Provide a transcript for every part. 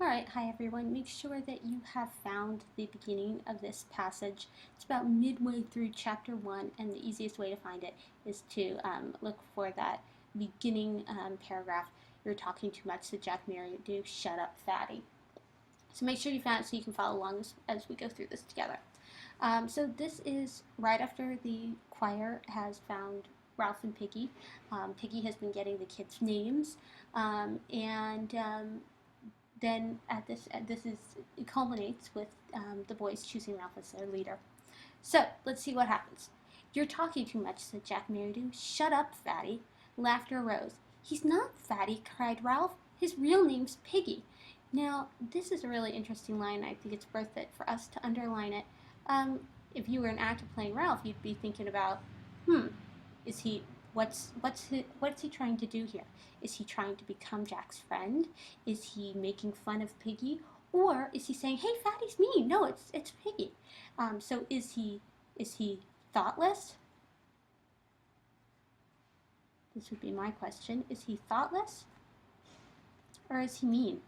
Alright, hi everyone. Make sure that you have found the beginning of this passage. It's about midway through chapter 1, and the easiest way to find it is to look for that beginning paragraph. You're talking too much, so Jack Mary do shut up, fatty. So make sure you found it so you can follow along as we go through this together. So this is right after the choir has found Ralph and Piggy. Piggy has been getting the kids' names, and then it culminates with the boys choosing Ralph as their leader. So let's see what happens. "You're talking too much," said Jack Merridew. "Shut up, Fatty." Laughter arose. "He's not Fatty," cried Ralph. "His real name's Piggy." Now, this is a really interesting line. I think it's worth it for us to underline it. If you were an actor playing Ralph, you'd be thinking about, is he what's he trying to do here? Is he trying to become Jack's friend? Is he making fun of Piggy? Or is he saying, "Hey, Fatty's me"? No, it's Piggy. So is he thoughtless? This would be my question. Is he thoughtless? Or is he mean?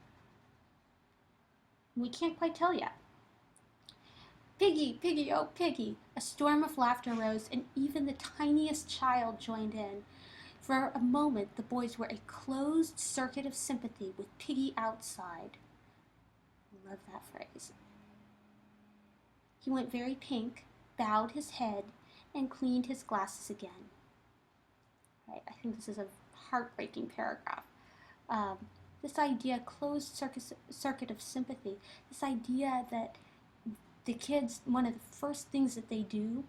We can't quite tell yet. "Piggy, Piggy, oh Piggy!" A storm of laughter rose, and even the tiniest child joined in. For a moment the boys were a closed circuit of sympathy with Piggy outside. I love that phrase. He went very pink, bowed his head, and cleaned his glasses again. Right, I think this is a heartbreaking paragraph. This idea, closed circuit of sympathy, this idea that the kids, one of the first things that they do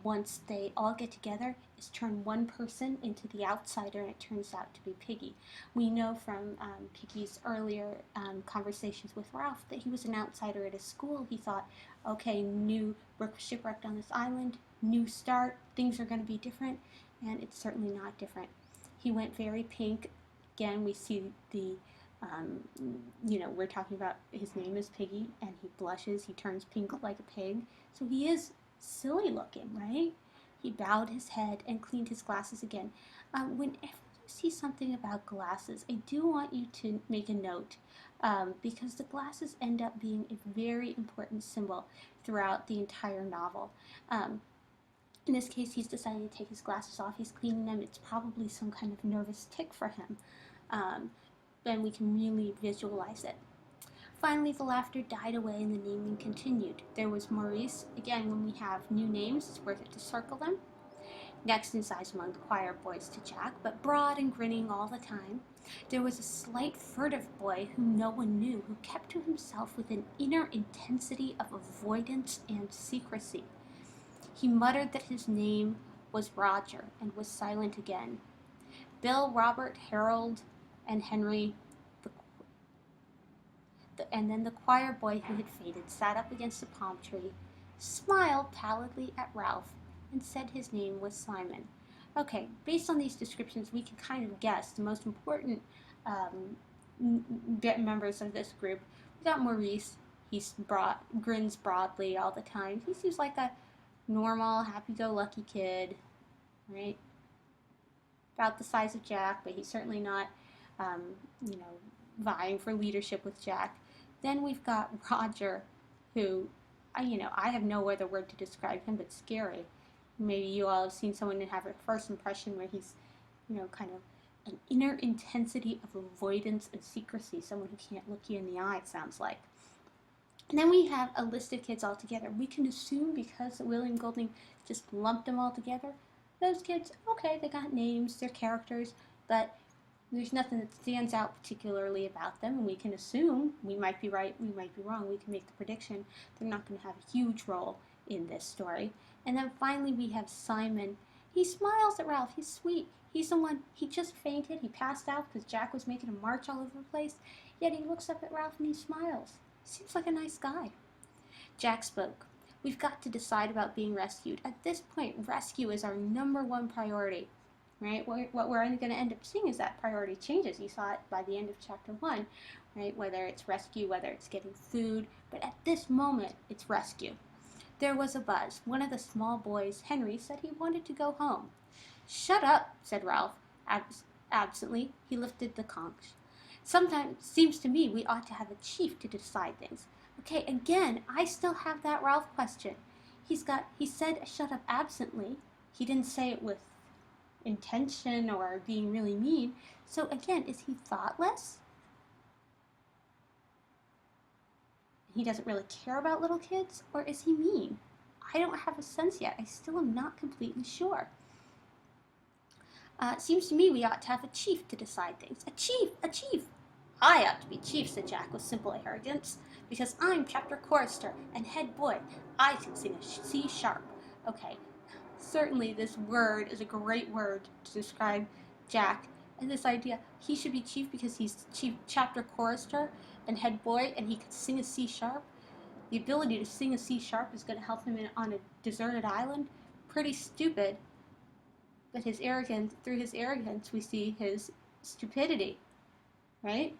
once they all get together is turn one person into the outsider, and it turns out to be Piggy. We know from Piggy's earlier conversations with Ralph that he was an outsider at his school. He thought, okay, we're shipwrecked on this island, new start, things are going to be different, and it's certainly not different. He went very pink. Again, we see the we're talking about his name is Piggy, and he blushes, he turns pink like a pig. So he is silly looking, right? He bowed his head and cleaned his glasses again. Whenever you see something about glasses, I do want you to make a note, because the glasses end up being a very important symbol throughout the entire novel. In this case, he's decided to take his glasses off. He's cleaning them. It's probably some kind of nervous tic for him. Then we can really visualize it. Finally, the laughter died away and the naming continued. There was Maurice. Again, when we have new names, it's worth it to circle them. Next in size among the choir boys to Jack, but broad and grinning all the time, there was a slight furtive boy whom no one knew, who kept to himself with an inner intensity of avoidance and secrecy. He muttered that his name was Roger and was silent again. Bill, Robert, Harold, and Henry, and then the choir boy who had faded sat up against a palm tree, smiled pallidly at Ralph, and said his name was Simon. Okay, based on these descriptions, we can kind of guess the most important members of this group. We got Maurice. He grins broadly all the time. He seems like a normal, happy-go-lucky kid, right? About the size of Jack, but he's certainly not vying for leadership with Jack. Then we've got Roger, who, I have no other word to describe him but scary. Maybe you all have seen someone and have a first impression where he's, kind of an inner intensity of avoidance and secrecy, someone who can't look you in the eye, it sounds like. And then we have a list of kids all together. We can assume, because William Golding just lumped them all together, those kids, okay, they got names, they're characters, but there's nothing that stands out particularly about them, and we can assume, we might be right, we might be wrong, we can make the prediction, they're not going to have a huge role in this story. And then finally we have Simon. He smiles at Ralph, he's sweet, he's the one, he just fainted, he passed out because Jack was making a march all over the place, yet he looks up at Ralph and he smiles. Seems like a nice guy. Jack spoke. "We've got to decide about being rescued. At this point, rescue is our #1 priority." Right? What we're going to end up seeing is that priority changes. You saw it by the end of chapter 1, right? Whether it's rescue, whether it's getting food, but at this moment, it's rescue. There was a buzz. One of the small boys, Henry, said he wanted to go home. "Shut up," said Ralph, absently. He lifted the conch. Sometimes, seems to me, we ought to have a chief to decide things. Okay, again, I still have that Ralph question. He said shut up absently. He didn't say it with intention or being really mean. So again, is he thoughtless? He doesn't really care about little kids? Or is he mean? I don't have a sense yet. I still am not completely sure. It seems to me we ought to have a chief to decide things. A chief! A chief! I ought to be chief, said Jack with simple arrogance, because I'm chapter chorister and head boy. I can sing a C sharp. Okay, certainly this word is a great word to describe Jack, and this idea he should be chief because he's chief chapter chorister and head boy and he could sing a C sharp. The ability to sing a C sharp is going to help him on a deserted island. Pretty stupid, but through his arrogance we see his stupidity, right?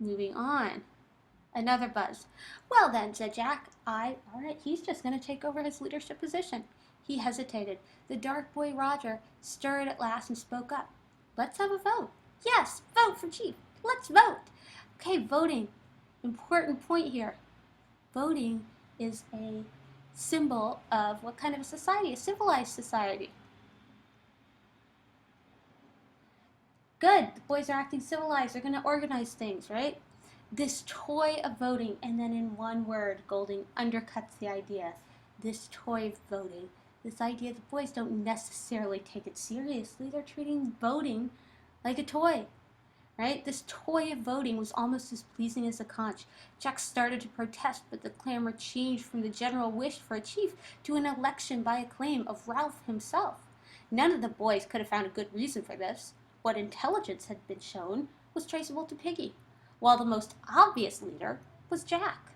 Moving on. Another buzz. Well then, said Jack, all right, he's just going to take over his leadership position. He hesitated. The dark boy Roger stirred at last and spoke up. Let's have a vote. Yes, vote for chief. Let's vote. Okay, voting. Important point here. Voting is a symbol of what kind of a society? A civilized society. Good, the boys are acting civilized. They're going to organize things, right? This toy of voting, and then in one word, Golding undercuts the idea. This toy of voting, this idea the boys don't necessarily take it seriously. They're treating voting like a toy, right? This toy of voting was almost as pleasing as a conch. Jack started to protest, but the clamor changed from the general wish for a chief to an election by acclaim of Ralph himself. None of the boys could have found a good reason for this. What intelligence had been shown was traceable to Piggy, while the most obvious leader was Jack.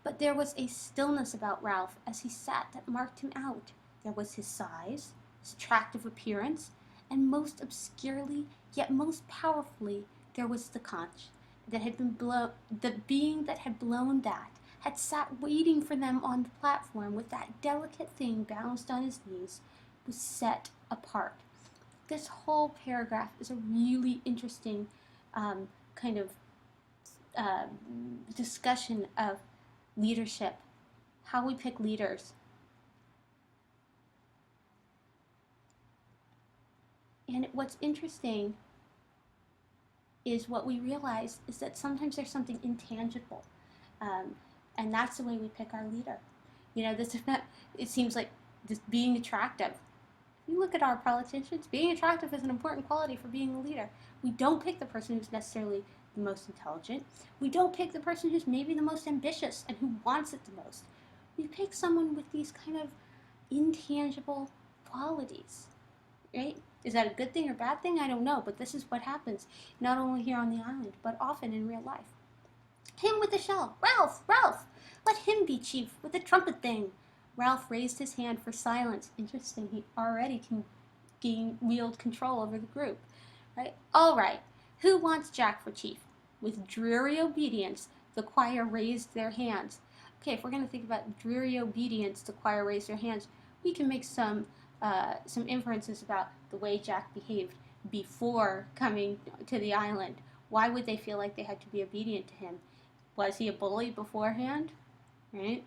But there was a stillness about Ralph as he sat that marked him out. There was his size, his attractive appearance, and most obscurely, yet most powerfully, there was the conch that had been the being that had blown that, had sat waiting for them on the platform with that delicate thing balanced on his knees, was set apart. This whole paragraph is a really interesting kind of discussion of leadership, how we pick leaders. And what's interesting is what we realize is that sometimes there's something intangible, and that's the way we pick our leader. You know, this is not, it seems like just being attractive. If you look at our politicians, being attractive is an important quality for being a leader. We don't pick the person who's necessarily the most intelligent. We don't pick the person who's maybe the most ambitious and who wants it the most. We pick someone with these kind of intangible qualities, right? Is that a good thing or bad thing? I don't know, but this is what happens, not only here on the island, but often in real life. Him with the shell. Ralph! Ralph! Let him be chief with the trumpet thing. Ralph raised his hand for silence. Interesting, he already can wield control over the group. Right? All right, who wants Jack for chief? With dreary obedience, the choir raised their hands. Okay, if we're going to think about dreary obedience, the choir raised their hands, we can make some inferences about the way Jack behaved before coming to the island. Why would they feel like they had to be obedient to him? Was he a bully beforehand? Right?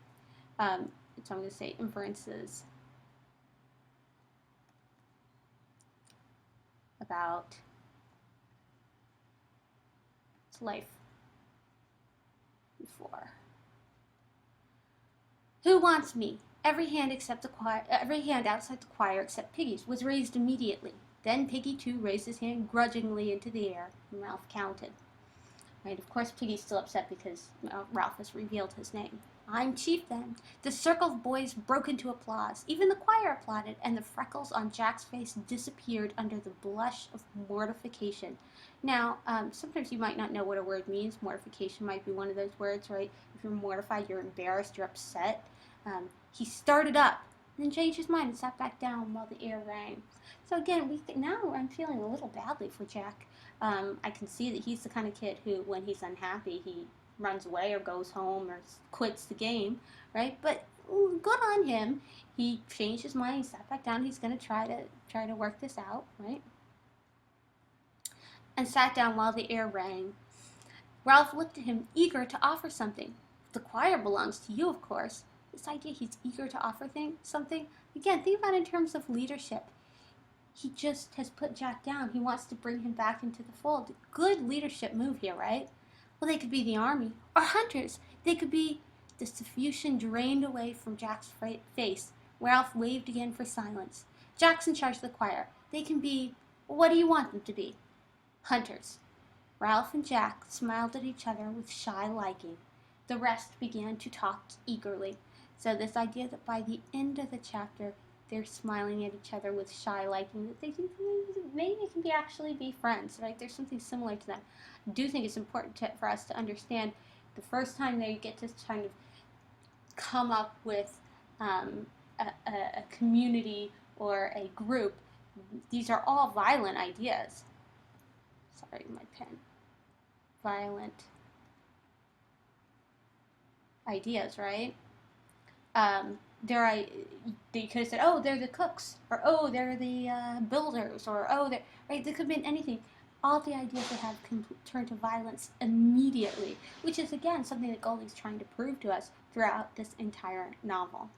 So I'm going to say inferences about his life before. Who wants me? Every hand outside the choir except Piggy's was raised immediately. Then Piggy too raised his hand grudgingly into the air, and Ralph counted. Right, of course Piggy's still upset because Ralph has revealed his name. I'm chief then. The circle of boys broke into applause. Even the choir applauded, and the freckles on Jack's face disappeared under the blush of mortification. Now, sometimes you might not know what a word means. Mortification might be one of those words, right? If you're mortified, you're embarrassed, you're upset. He started up, then changed his mind and sat back down while the air rang. So again, now I'm feeling a little badly for Jack. I can see that he's the kind of kid who, when he's unhappy, he runs away or goes home or quits the game, right? But good on him. He changed his mind. He sat back down. He's going to try to work this out, right? and sat down while the air rang. Ralph looked at him, eager to offer something. The choir belongs to you, of course. This idea he's eager to offer something. Again, think about it in terms of leadership. He just has put Jack down. He wants to bring him back into the fold. Good leadership move here, right? Well, they could be the army or hunters. They could be. The suffusion drained away from Jack's face. Ralph waved again for silence. Jack's in charge of the choir. They can be. What do you want them to be? Hunters. Ralph and Jack smiled at each other with shy liking. The rest began to talk eagerly. So this idea that by the end of the chapter, they're smiling at each other with shy liking, that they think maybe they can actually be friends, right? There's something similar to them. I do think it's important for us to understand the first time they get to kind of come up with a community or a group, these are all violent ideas. Sorry, my pen. Violent ideas, right? They could have said, oh, they're the cooks, or oh, they're the builders, or oh, they're, right? They could have been anything. All the ideas they have can turn to violence immediately, which is, again, something that Goldie's trying to prove to us throughout this entire novel.